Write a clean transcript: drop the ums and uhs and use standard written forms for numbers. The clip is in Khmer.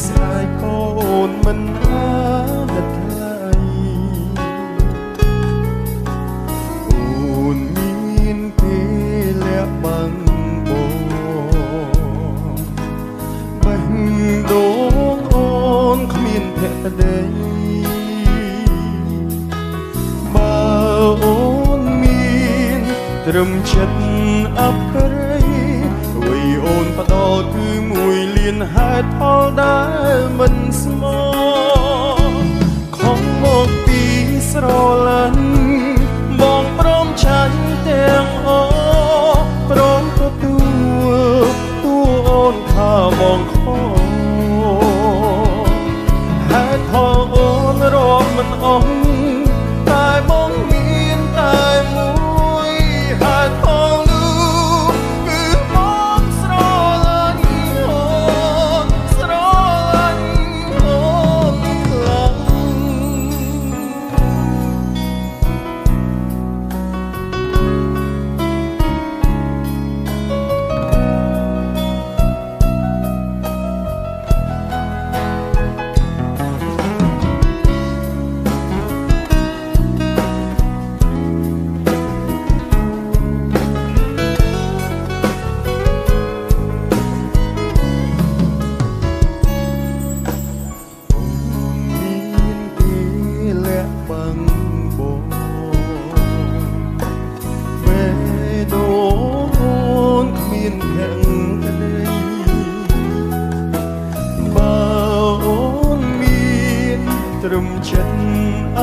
ស្រាយកូនមិនអាណិតថ្លៃអូនមានពេលលះបង់បងបេះដូងអូនគ្មានភក្តីបើអូនមានត្រឹមចិត្តអភ័យអ្វីអូនផ្ដោតគឺមួយលានហេតុផលដែលមិនស្មោះខំមកពីស្រឡាញ់បងព្រមចាញ់ទាំងអស់ព្រមទទួលអូនថាបងខុសហេតុផលអូនរាប់មិនអស់តែបងមានតែមួយហេតុផលនោះគឺបងស្រឡាញ់អូនស្រឡាញ់អូនខ្លាំងត្រឹមចិត្តអ